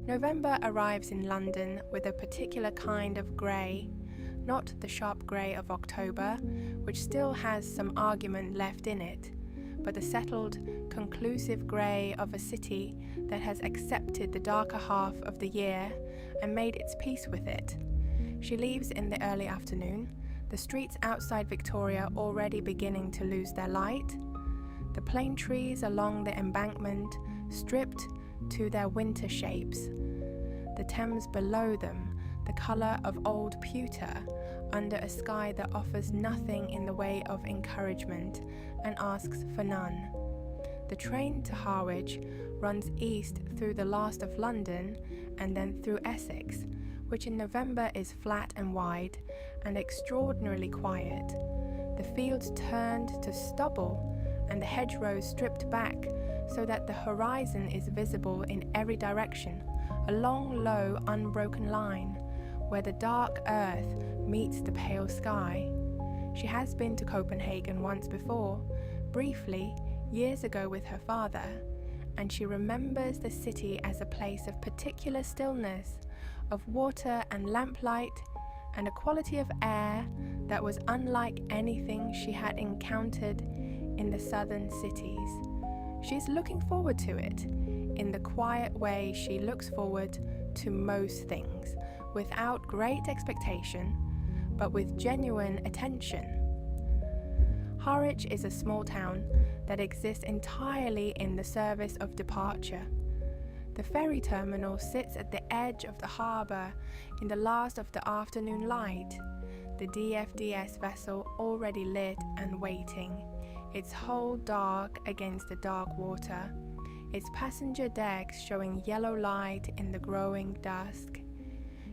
November arrives in London with a particular kind of grey, not the sharp grey of October, which still has some argument left in it, but the settled, conclusive grey of a city that has accepted the darker half of the year and made its peace with it. She leaves in the early afternoon, the streets outside Victoria already beginning to lose their light, the plane trees along the embankment stripped to their winter shapes, the Thames below them the colour of old pewter under a sky that offers nothing in the way of encouragement and asks for none. The train to Harwich runs east through the last of London and then through Essex, which in November is flat and wide and extraordinarily quiet, the fields turned to stubble and the hedgerows stripped back so that the horizon is visible in every direction, a long, low, unbroken line, where the dark earth meets the pale sky. She has been to Copenhagen once before, briefly, years ago with her father, and she remembers the city as a place of particular stillness, of water and lamplight, and a quality of air that was unlike anything she had encountered in the southern cities. She is looking forward to it, in the quiet way she looks forward to most things, without great expectation, but with genuine attention. Harwich is a small town that exists entirely in the service of departure. The ferry terminal sits at the edge of the harbour in the last of the afternoon light, the DFDS vessel already lit and waiting, its hull dark against the dark water, its passenger decks showing yellow light in the growing dusk.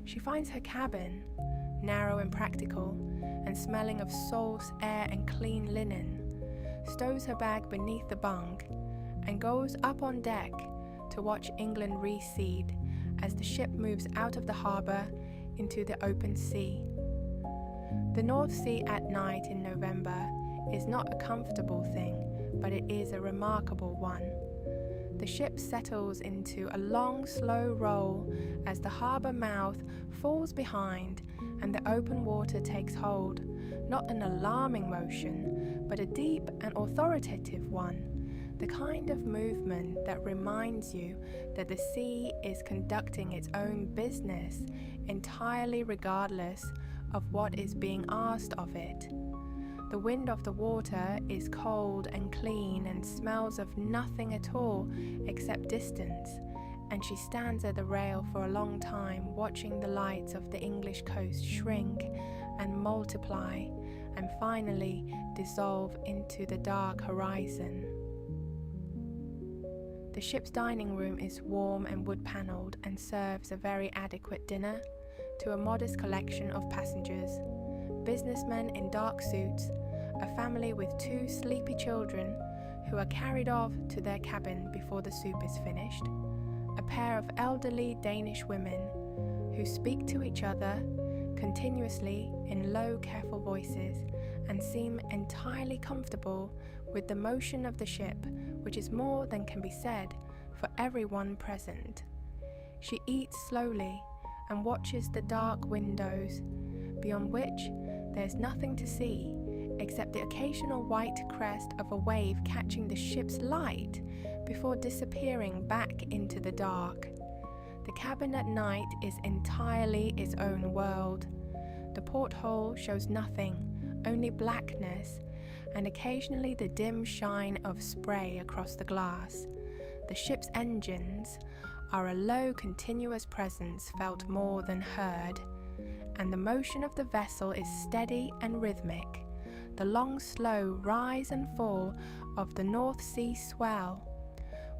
She finds her cabin, narrow and practical, and smelling of salt air and clean linen, stows her bag beneath the bunk, and goes up on deck to watch England recede as the ship moves out of the harbour into the open sea. The North Sea at night in November is not a comfortable thing, but it is a remarkable one. The ship settles into a long, slow roll as the harbour mouth falls behind and the open water takes hold, not an alarming motion, but a deep and authoritative one, the kind of movement that reminds you that the sea is conducting its own business entirely regardless of what is being asked of it. The wind of the water is cold and clean and smells of nothing at all except distance, and she stands at the rail for a long time watching the lights of the English coast shrink and multiply and finally dissolve into the dark horizon. The ship's dining room is warm and wood-panelled and serves a very adequate dinner to a modest collection of passengers, businessmen in dark suits, a family with 2 sleepy children who are carried off to their cabin before the soup is finished, a pair of elderly Danish women who speak to each other continuously in low, careful voices and seem entirely comfortable with the motion of the ship, which is more than can be said for everyone present. She eats slowly and watches the dark windows, beyond which there is nothing to see except the occasional white crest of a wave catching the ship's light before disappearing back into the dark. The cabin at night is entirely its own world. The porthole shows nothing, only blackness, and occasionally the dim shine of spray across the glass. The ship's engines are a low, continuous presence felt more than heard, and the motion of the vessel is steady and rhythmic, the long, slow rise and fall of the North Sea swell,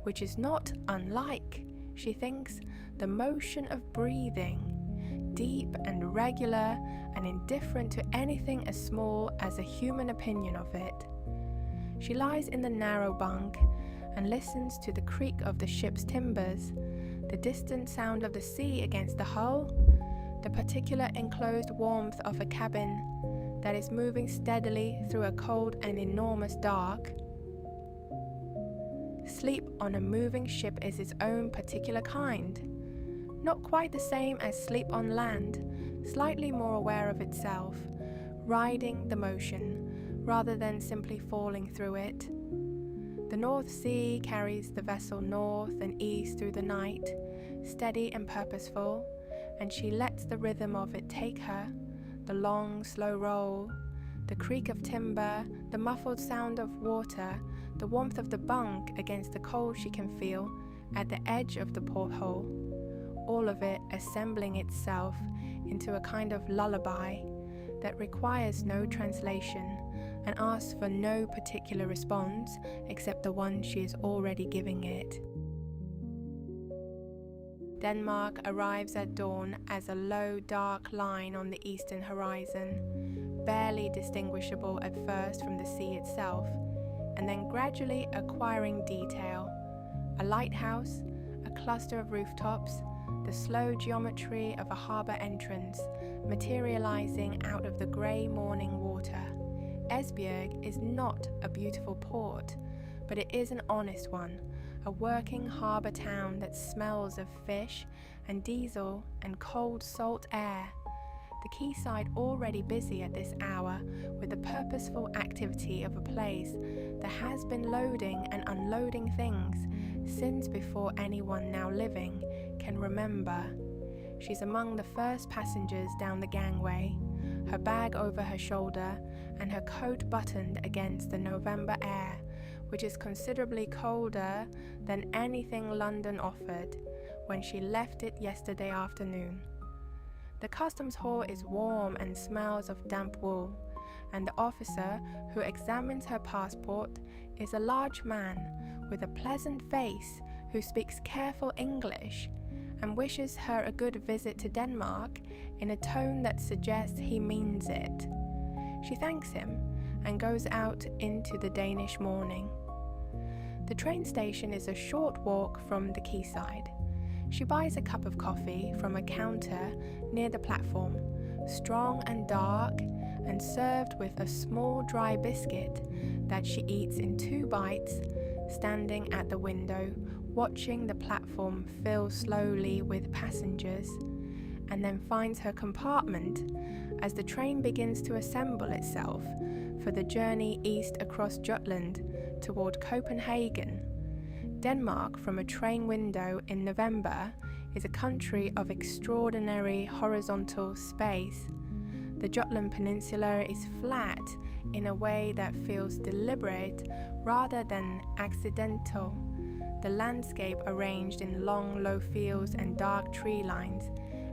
which is not unlike, she thinks, the motion of breathing, deep and regular and indifferent to anything as small as a human opinion of it. She lies in the narrow bunk and listens to the creak of the ship's timbers, the distant sound of the sea against the hull, the particular enclosed warmth of a cabin that is moving steadily through a cold and enormous dark. Sleep on a moving ship is its own particular kind. Not quite the same as sleep on land, slightly more aware of itself, riding the motion, rather than simply falling through it. The North Sea carries the vessel north and east through the night, steady and purposeful, and she lets the rhythm of it take her, the long, slow roll, the creak of timber, the muffled sound of water, the warmth of the bunk against the cold she can feel at the edge of the porthole, all of it assembling itself into a kind of lullaby that requires no translation and asks for no particular response except the one she is already giving it. Denmark arrives at dawn as a low, dark line on the eastern horizon, barely distinguishable at first from the sea itself, and then gradually acquiring detail. A lighthouse, a cluster of rooftops, the slow geometry of a harbour entrance materializing out of the grey morning water. Esbjerg is not a beautiful port, but it is an honest one, a working harbour town that smells of fish and diesel and cold salt air. The quayside already busy at this hour with the purposeful activity of a place that has been loading and unloading things since before anyone now living can remember. She's among the first passengers down the gangway, her bag over her shoulder and her coat buttoned against the November air, which is considerably colder than anything London offered when she left it yesterday afternoon. The customs hall is warm and smells of damp wool, and the officer who examines her passport is a large man with a pleasant face who speaks careful English and wishes her a good visit to Denmark in a tone that suggests he means it. She thanks him and goes out into the Danish morning. The train station is a short walk from the quayside. She buys a cup of coffee from a counter near the platform, strong and dark, and served with a small dry biscuit that she eats in 2 bites, standing at the window, watching the platform fill slowly with passengers, and then finds her compartment as the train begins to assemble itself for the journey east across Jutland toward Copenhagen. Denmark, from a train window in November, is a country of extraordinary horizontal space. The Jutland Peninsula is flat in a way that feels deliberate rather than accidental. The landscape arranged in long, low fields and dark tree lines,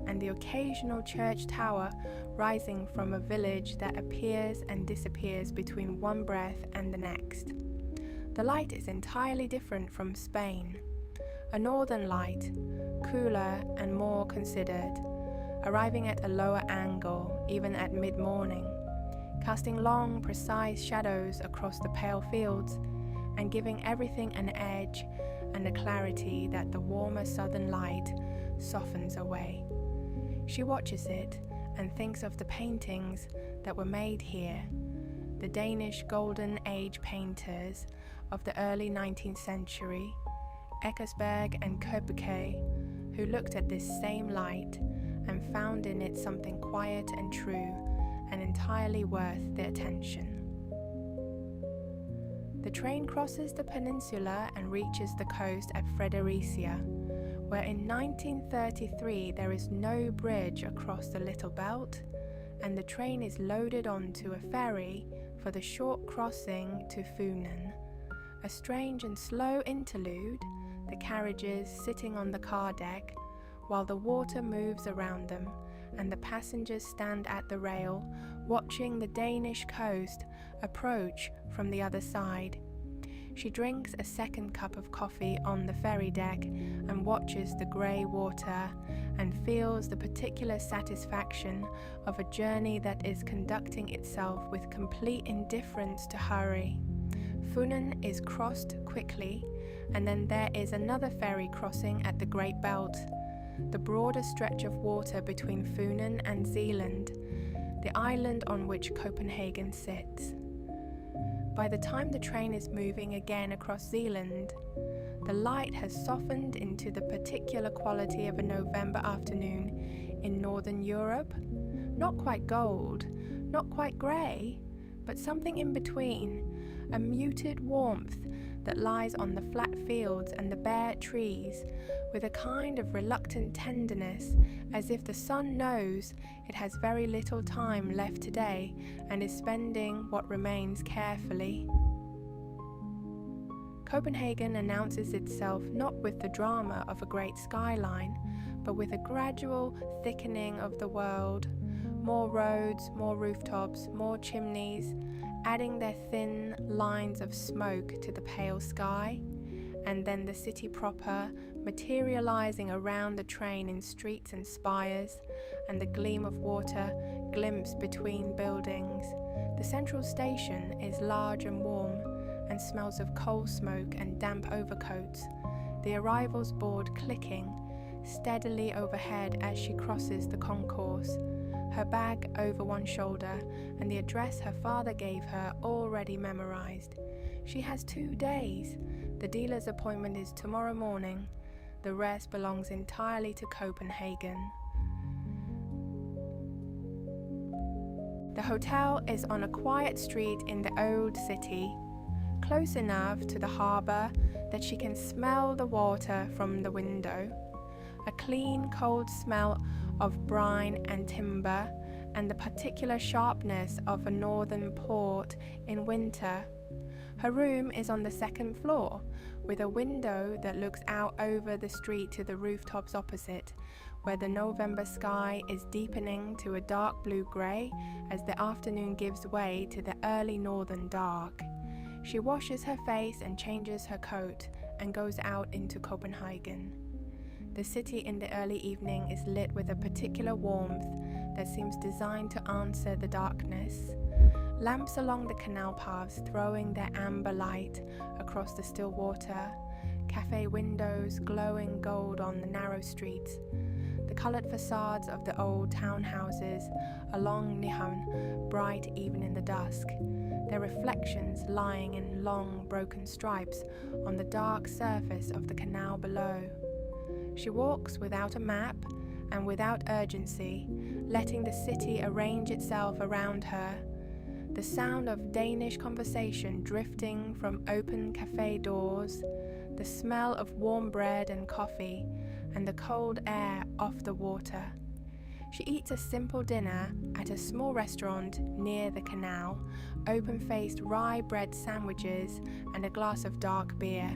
and the occasional church tower rising from a village that appears and disappears between one breath and the next. The light is entirely different from Spain. A northern light, cooler and more considered, arriving at a lower angle even at mid-morning, casting long, precise shadows across the pale fields and giving everything an edge and a clarity that the warmer southern light softens away. She watches it and thinks of the paintings that were made here, the Danish Golden Age painters of the early 19th century, Eckersberg and Købke, who looked at this same light and found in it something quiet and true and entirely worth the attention. The train crosses the peninsula and reaches the coast at Fredericia, where in 1933 there is no bridge across the Little Belt, and the train is loaded onto a ferry for the short crossing to Funen. A strange and slow interlude, the carriages sitting on the car deck, while the water moves around them, and the passengers stand at the rail, watching the Danish coast approach from the other side. She drinks a second cup of coffee on the ferry deck and watches the grey water and feels the particular satisfaction of a journey that is conducting itself with complete indifference to hurry. Funen is crossed quickly, and then there is another ferry crossing at the Great Belt, the broader stretch of water between Funen and Zealand, the island on which Copenhagen sits. By the time the train is moving again across Zealand, The light has softened into the particular quality of a November afternoon in Northern Europe. Not quite gold, not quite grey, but something in between, a muted warmth that lies on the flat fields and the bare trees with a kind of reluctant tenderness, as if the sun knows it has very little time left today and is spending what remains carefully. Copenhagen announces itself not with the drama of a great skyline, but with a gradual thickening of the world. More roads, more rooftops, more chimneys, adding their thin lines of smoke to the pale sky, and then the city proper, materializing around the train in streets and spires, and the gleam of water glimpsed between buildings. The central station is large and warm, and smells of coal smoke and damp overcoats, the arrivals board clicking steadily overhead as she crosses the concourse, her bag over one shoulder and the address her father gave her already memorized. She has 2 days. The dealer's appointment is tomorrow morning. The rest belongs entirely to Copenhagen. The hotel is on a quiet street in the old city, close enough to the harbour that she can smell the water from the window. A clean, cold smell of brine and timber, and the particular sharpness of a northern port in winter. Her room is on the 2nd floor, with a window that looks out over the street to the rooftops opposite, where the November sky is deepening to a dark blue-grey as the afternoon gives way to the early northern dark. She washes her face and changes her coat and goes out into Copenhagen. The city in the early evening is lit with a particular warmth that seems designed to answer the darkness. Lamps along the canal paths throwing their amber light across the still water, cafe windows glowing gold on the narrow streets, the coloured facades of the old townhouses along Nyhavn bright even in the dusk, their reflections lying in long broken stripes on the dark surface of the canal below. She walks without a map and without urgency, letting the city arrange itself around her. The sound of Danish conversation drifting from open cafe doors, the smell of warm bread and coffee, and the cold air off the water. She eats a simple dinner at a small restaurant near the canal, open-faced rye bread sandwiches and a glass of dark beer,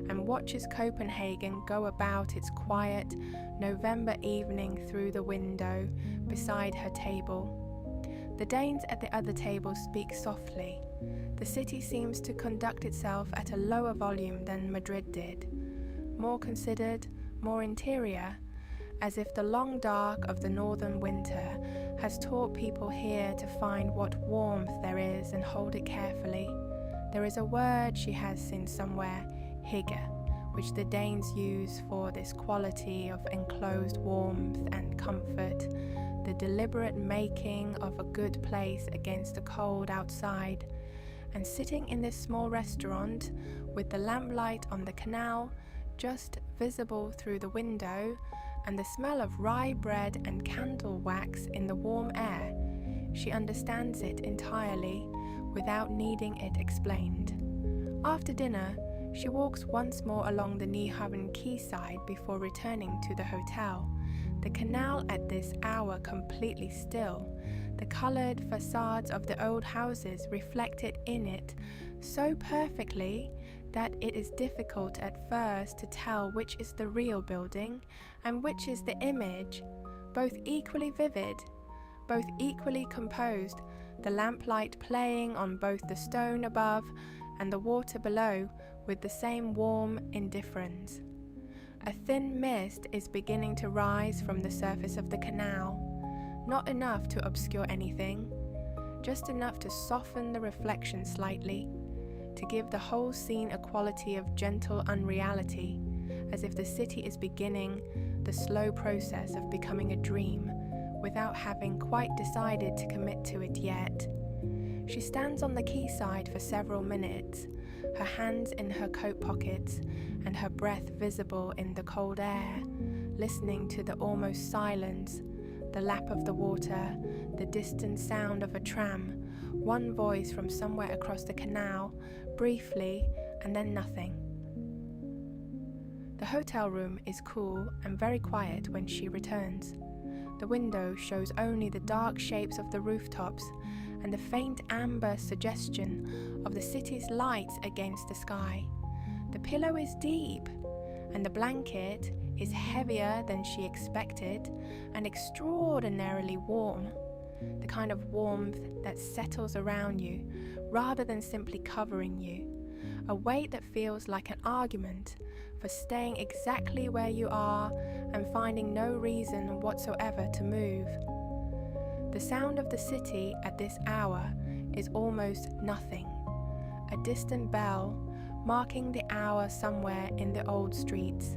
and watches Copenhagen go about its quiet November evening through the window beside her table. The Danes at the other table speak softly. The city seems to conduct itself at a lower volume than Madrid did, more considered, more interior, as if the long dark of the northern winter has taught people here to find what warmth there is and hold it carefully. There is a word she has seen somewhere, hygge, which the Danes use for this quality of enclosed warmth and comfort, the deliberate making of a good place against the cold outside. And sitting in this small restaurant, with the lamplight on the canal, just visible through the window, and the smell of rye bread and candle wax in the warm air, she understands it entirely, without needing it explained. After dinner, she walks once more along the Nyhavn quayside before returning to the hotel. The canal at this hour completely still, the coloured facades of the old houses reflected in it so perfectly that it is difficult at first to tell which is the real building and which is the image, both equally vivid, both equally composed, the lamplight playing on both the stone above and the water below with the same warm indifference. A thin mist is beginning to rise from the surface of the canal, not enough to obscure anything, just enough to soften the reflection slightly, to give the whole scene a quality of gentle unreality, as if the city is beginning the slow process of becoming a dream, without having quite decided to commit to it yet. She stands on the quayside for several minutes, her hands in her coat pockets and her breath visible in the cold air, listening to the almost silence, the lap of the water, the distant sound of a tram, one voice from somewhere across the canal, briefly, and then nothing. The hotel room is cool and very quiet when she returns. The window shows only the dark shapes of the rooftops and the faint amber suggestion of the city's lights against the sky. The pillow is deep, and the blanket is heavier than she expected and extraordinarily warm, the kind of warmth that settles around you rather than simply covering you, a weight that feels like an argument for staying exactly where you are and finding no reason whatsoever to move. The sound of the city at this hour is almost nothing, a distant bell marking the hour somewhere in the old streets,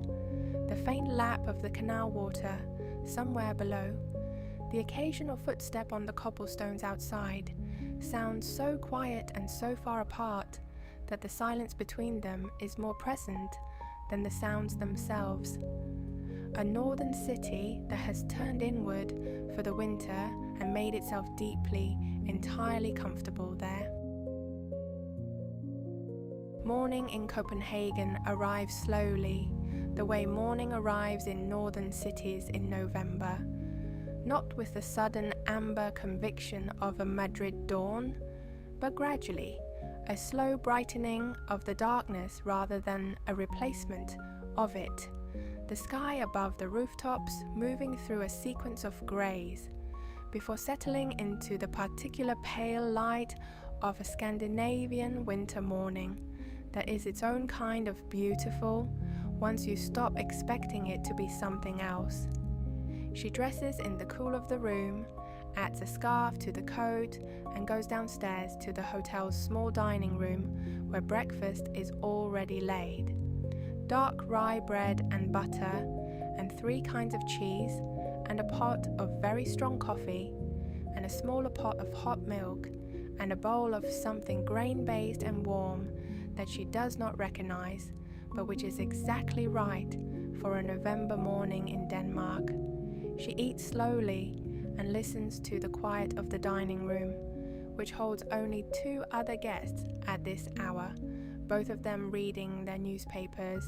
the faint lap of the canal water somewhere below, the occasional footstep on the cobblestones outside sounds so quiet and so far apart that the silence between them is more present than the sounds themselves. A northern city that has turned inward for the winter and made itself deeply, entirely comfortable there. Morning in Copenhagen arrives slowly, the way morning arrives in northern cities in November, not with the sudden amber conviction of a Madrid dawn, but gradually, a slow brightening of the darkness rather than a replacement of it, the sky above the rooftops moving through a sequence of greys, before settling into the particular pale light of a Scandinavian winter morning that is its own kind of beautiful once you stop expecting it to be something else. She dresses in the cool of the room, adds a scarf to the coat, and goes downstairs to the hotel's small dining room where breakfast is already laid. Dark rye bread and butter, and 3 kinds of cheese, and a pot of very strong coffee, and a smaller pot of hot milk, and a bowl of something grain-based and warm that she does not recognize, but which is exactly right for a November morning in Denmark. She eats slowly and listens to the quiet of the dining room, which holds only 2 other guests at this hour, both of them reading their newspapers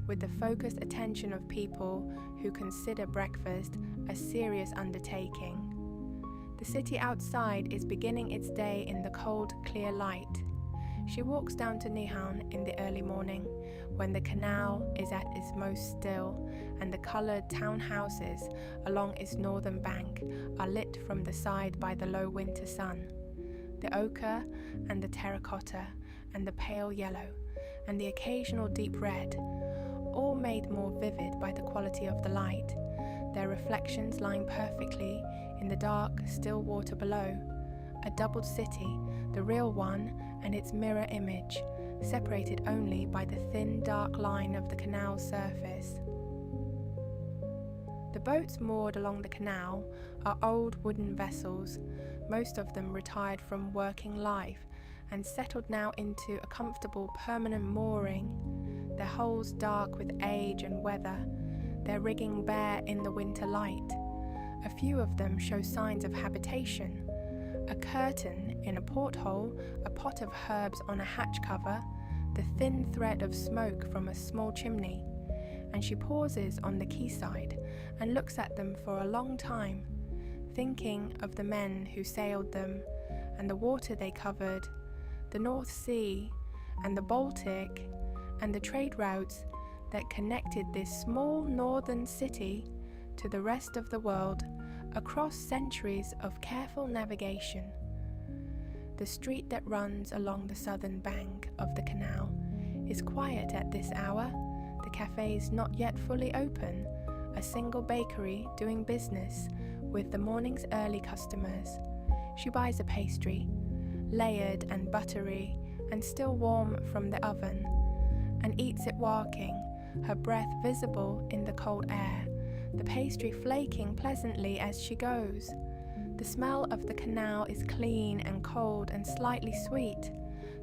with the focused attention of people who consider breakfast a serious undertaking. The city outside is beginning its day in the cold, clear light. She walks down to Nyhavn in the early morning, when the canal is at its most still and the coloured townhouses along its northern bank are lit from the side by the low winter sun. The ochre and the terracotta and the pale yellow and the occasional deep red, all made more vivid by the quality of the light, their reflections lying perfectly in the dark, still water below. A doubled city, the real one and its mirror image, separated only by the thin dark line of the canal surface. The boats moored along the canal are old wooden vessels, most of them retired from working life and settled now into a comfortable permanent mooring, their hulls dark with age and weather, their rigging bare in the winter light. A few of them show signs of habitation. A curtain in a porthole, a pot of herbs on a hatch cover, the thin thread of smoke from a small chimney, and she pauses on the quayside and looks at them for a long time, thinking of the men who sailed them, and the water they covered, the North Sea, and the Baltic, and the trade routes that connected this small northern city to the rest of the world across centuries of careful navigation. The street that runs along the southern bank of the canal is quiet at this hour, the cafes not yet fully open, a single bakery doing business with the morning's early customers. She buys a pastry, layered and buttery and still warm from the oven, and eats it walking, her breath visible in the cold air, the pastry flaking pleasantly as she goes. The smell of the canal is clean and cold and slightly sweet.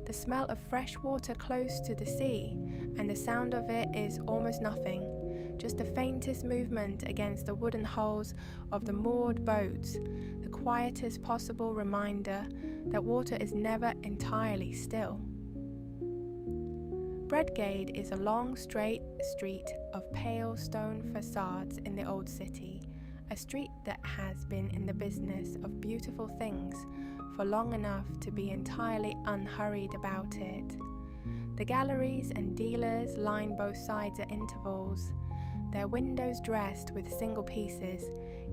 The smell of fresh water close to the sea, and the sound of it is almost nothing, just the faintest movement against the wooden hulls of the moored boats, the quietest possible reminder that water is never entirely still. Bredgade is a long straight street of pale stone facades in the old city, a street that has been in the business of beautiful things for long enough to be entirely unhurried about it. The galleries and dealers line both sides at intervals, their windows dressed with single pieces,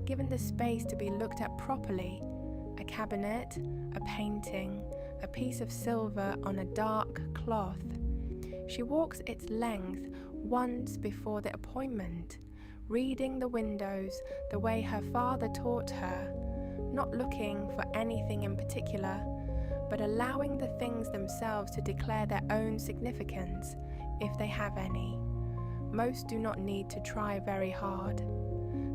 given the space to be looked at properly, a cabinet, a painting, a piece of silver on a dark cloth. She walks its length once before the appointment, reading the windows the way her father taught her, not looking for anything in particular, but allowing the things themselves to declare their own significance, if they have any. Most do not need to try very hard.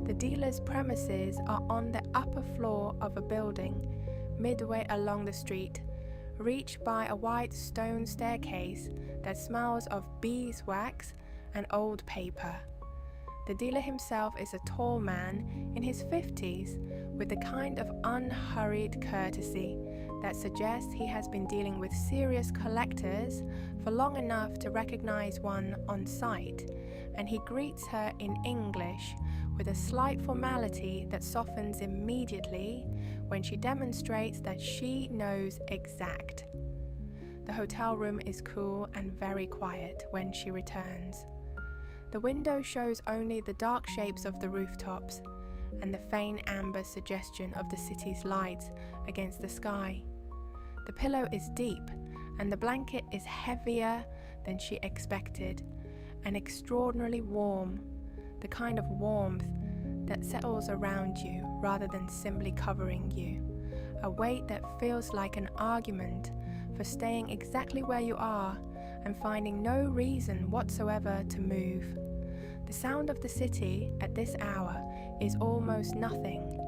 The dealer's premises are on the upper floor of a building, midway along the street, reached by a wide stone staircase that smells of beeswax and old paper. The dealer himself is a tall man in his 50s with the kind of unhurried courtesy that suggests he has been dealing with serious collectors for long enough to recognize one on sight, and he greets her in English with a slight formality that softens immediately when she demonstrates that she knows exact. The hotel room is cool and very quiet when she returns. The window shows only the dark shapes of the rooftops and the faint amber suggestion of the city's lights against the sky. The pillow is deep and the blanket is heavier than she expected and extraordinarily warm, the kind of warmth that settles around you rather than simply covering you, a weight that feels like an argument for staying exactly where you are and finding no reason whatsoever to move. The sound of the city at this hour is almost nothing.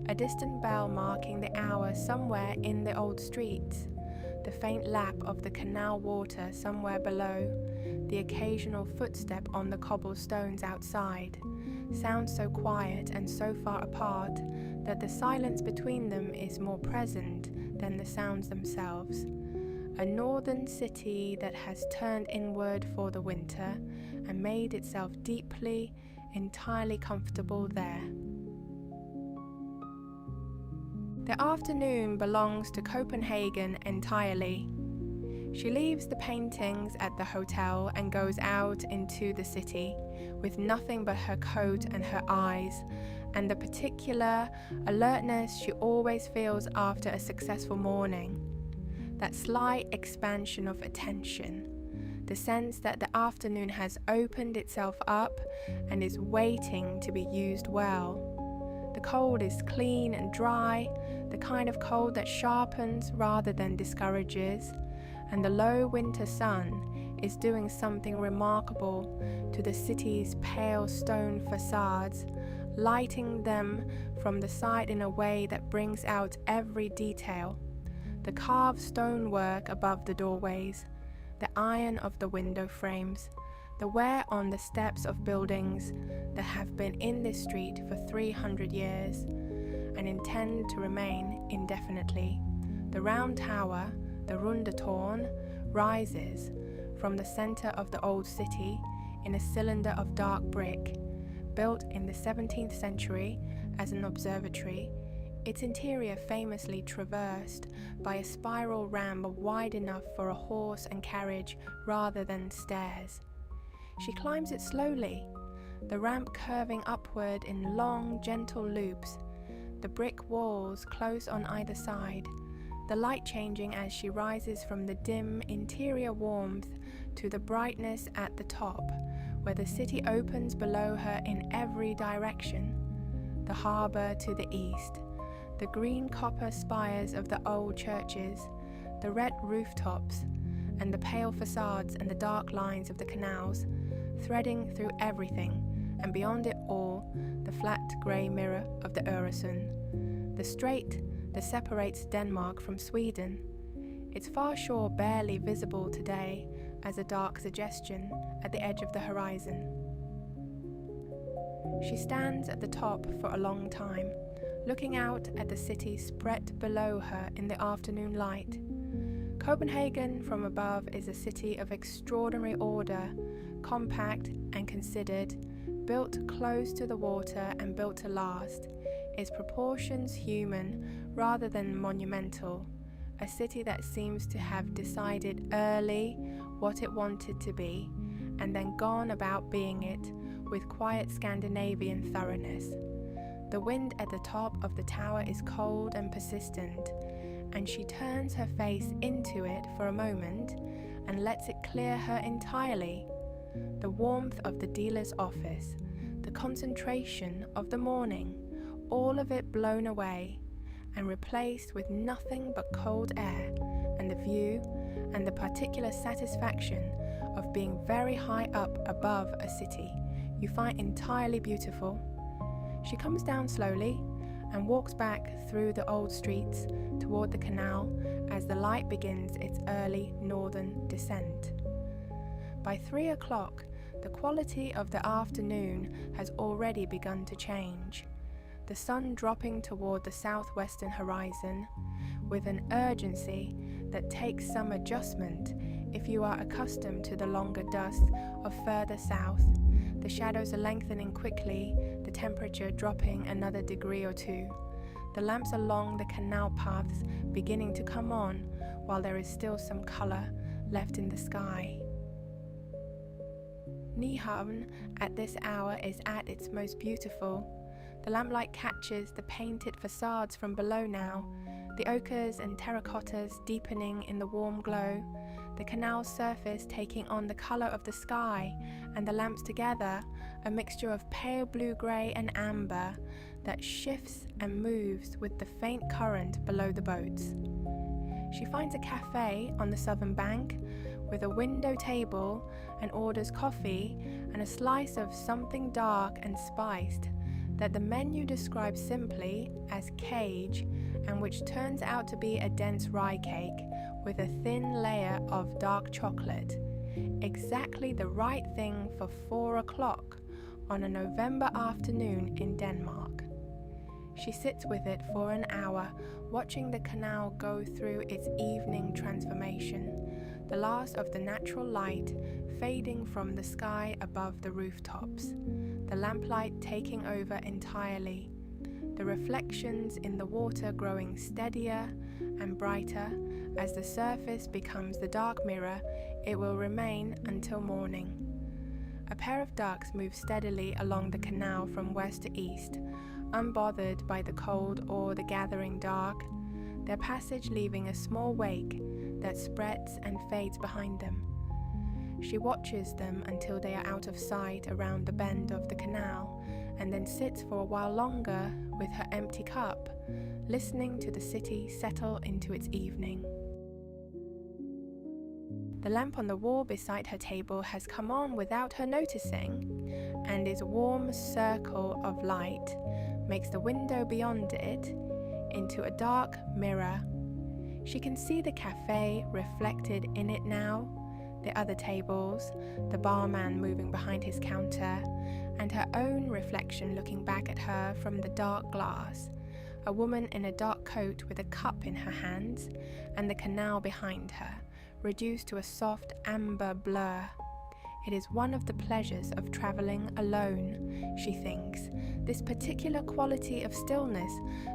A distant bell marking the hour somewhere in the old streets, the faint lap of the canal water somewhere below, the occasional footstep on the cobblestones outside, sounds so quiet and so far apart that the silence between them is more present than the sounds themselves. A northern city that has turned inward for the winter and made itself deeply, entirely comfortable there. The afternoon belongs to Copenhagen entirely. She leaves the paintings at the hotel and goes out into the city with nothing but her coat and her eyes and the particular alertness she always feels after a successful morning. That slight expansion of attention, the sense that the afternoon has opened itself up and is waiting to be used well. The cold is clean and dry, the kind of cold that sharpens rather than discourages, and the low winter sun is doing something remarkable to the city's pale stone facades, lighting them from the side in a way that brings out every detail. The carved stonework above the doorways, the iron of the window frames, the wear on the steps of buildings that have been in this street for 300 years and intend to remain indefinitely. The round tower, the Rundetårn, rises from the center of the old city in a cylinder of dark brick, built in the 17th century as an observatory, its interior famously traversed by a spiral ramp wide enough for a horse and carriage rather than stairs. She climbs it slowly, the ramp curving upward in long, gentle loops, the brick walls close on either side, the light changing as she rises from the dim interior warmth to the brightness at the top, where the city opens below her in every direction, the harbour to the east, the green copper spires of the old churches, the red rooftops, and the pale facades and the dark lines of the canals, threading through everything, and beyond it all, the flat grey mirror of the Øresund, the strait that separates Denmark from Sweden, its far shore barely visible today as a dark suggestion at the edge of the horizon. She stands at the top for a long time, looking out at the city spread below her in the afternoon light. Copenhagen from above is a city of extraordinary order, compact and considered, built close to the water and built to last, its proportions human rather than monumental, a city that seems to have decided early what it wanted to be, and then gone about being it with quiet Scandinavian thoroughness. The wind at the top of the tower is cold and persistent, and she turns her face into it for a moment and lets it clear her entirely. The warmth of the dealer's office, the concentration of the morning, all of it blown away and replaced with nothing but cold air and the view and the particular satisfaction of being very high up above a city you find entirely beautiful. She comes down slowly and walks back through the old streets toward the canal as the light begins its early northern descent. By 3 o'clock, the quality of the afternoon has already begun to change, the sun dropping toward the southwestern horizon with an urgency that takes some adjustment if you are accustomed to the longer dusk of further south. The shadows are lengthening quickly, the temperature dropping another degree or two. The lamps along the canal paths beginning to come on while there is still some colour left in the sky. Nyhavn at this hour is at its most beautiful. The lamplight catches the painted facades from below now, the ochres and terracottas deepening in the warm glow, the canal's surface taking on the colour of the sky, and the lamps together, a mixture of pale blue-grey and amber that shifts and moves with the faint current below the boats. She finds a cafe on the southern bank with a window table and orders coffee and a slice of something dark and spiced that the menu describes simply as cage, and which turns out to be a dense rye cake with a thin layer of dark chocolate, exactly the right thing for 4 o'clock on a November afternoon in Denmark. She sits with it for an hour, watching the canal go through its evening transformation, the last of the natural light fading from the sky above the rooftops, the lamplight taking over entirely, the reflections in the water growing steadier and brighter. As the surface becomes the dark mirror it will remain until morning. A pair of ducks move steadily along the canal from west to east, unbothered by the cold or the gathering dark, their passage leaving a small wake that spreads and fades behind them. She watches them until they are out of sight around the bend of the canal, and then sits for a while longer with her empty cup, listening to the city settle into its evening. The lamp on the wall beside her table has come on without her noticing, and its warm circle of light makes the window beyond it into a dark mirror. She can see the cafe reflected in it now, the other tables, the barman moving behind his counter, and her own reflection looking back at her from the dark glass, a woman in a dark coat with a cup in her hands, and the canal behind her, reduced to a soft amber blur. It is one of the pleasures of travelling alone, she thinks, this particular quality of stillness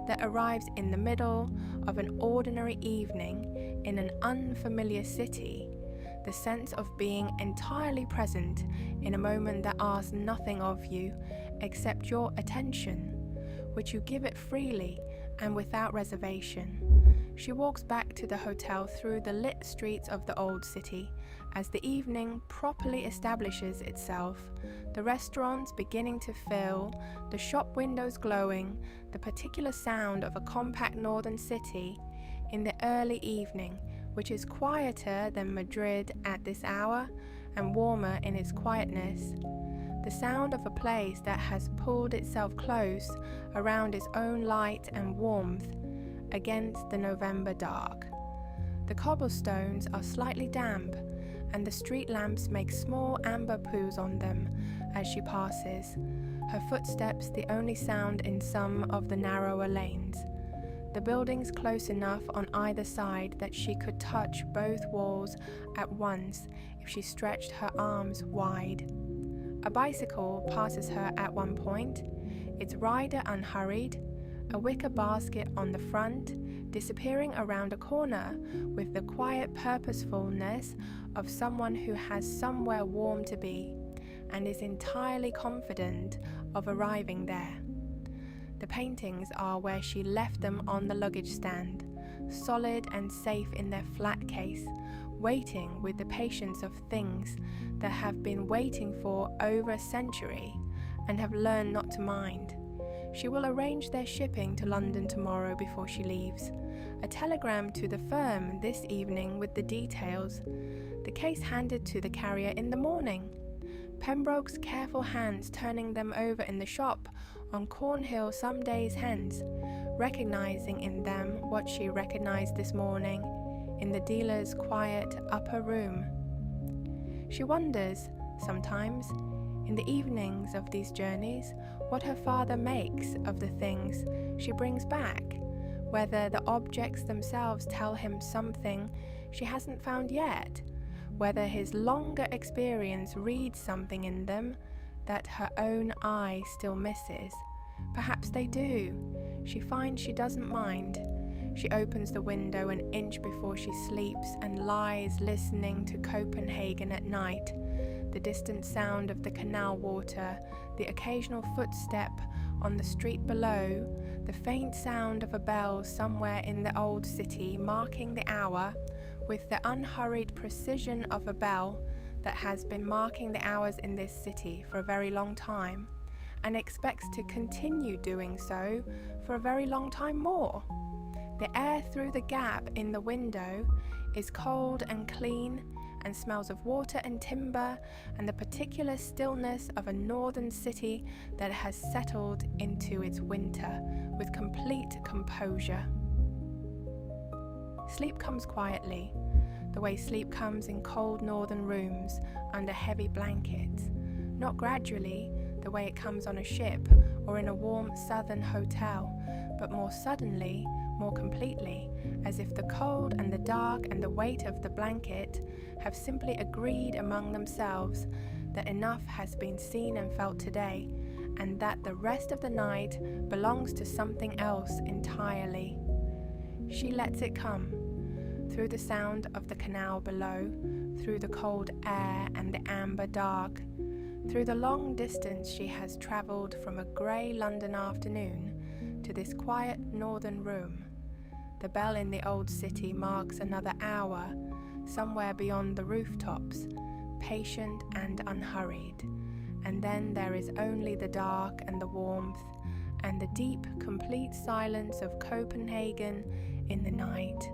that arrives in the middle of an ordinary evening in an unfamiliar city, the sense of being entirely present in a moment that asks nothing of you except your attention, which you give it freely and without reservation. She walks back to the hotel through the lit streets of the old city as the evening properly establishes itself, the restaurants beginning to fill, the shop windows glowing, the particular sound of a compact northern city in the early evening, which is quieter than Madrid at this hour and warmer in its quietness. the sound of a place that has pulled itself close around its own light and warmth against the November dark. The cobblestones are slightly damp, and the street lamps make small amber poos on them as she passes, her footsteps the only sound in some of the narrower lanes. The buildings close enough on either side that she could touch both walls at once if she stretched her arms wide. A bicycle passes her at one point, its rider unhurried, a wicker basket on the front, disappearing around a corner with the quiet purposefulness of someone who has somewhere warm to be and is entirely confident of arriving there. The paintings are where she left them on the luggage stand, solid and safe in their flat case, waiting with the patience of things that have been waiting for over a century and have learned not to mind. She will arrange their shipping to London tomorrow before she leaves. A telegram to the firm this evening with the details. The case handed to the carrier in the morning. Pembroke's careful hands turning them over in the shop on Cornhill some days hence, recognizing in them what she recognized this morning in the dealer's quiet upper room. She wonders, sometimes, in the evenings of these journeys, what her father makes of the things she brings back, whether the objects themselves tell him something she hasn't found yet, whether his longer experience reads something in them that her own eye still misses. Perhaps they do. She finds she doesn't mind. She opens the window an inch before she sleeps and lies listening to Copenhagen at night, the distant sound of the canal water, the occasional footstep on the street below, the faint sound of a bell somewhere in the old city marking the hour, with the unhurried precision of a bell that has been marking the hours in this city for a very long time, and expects to continue doing so for a very long time more. The air through the gap in the window is cold and clean, and smells of water and timber and the particular stillness of a northern city that has settled into its winter with complete composure. Sleep comes quietly, the way sleep comes in cold northern rooms under heavy blankets, not gradually, the way it comes on a ship or in a warm southern hotel, but more suddenly, more completely, as if the cold and the dark and the weight of the blanket have simply agreed among themselves that enough has been seen and felt today, and that the rest of the night belongs to something else entirely. She lets it come, through the sound of the canal below, through the cold air and the amber dark, through the long distance she has travelled from a grey London afternoon to this quiet northern room. The bell in the old city marks another hour, somewhere beyond the rooftops, patient and unhurried. And then there is only the dark and the warmth, and the deep, complete silence of Copenhagen in the night.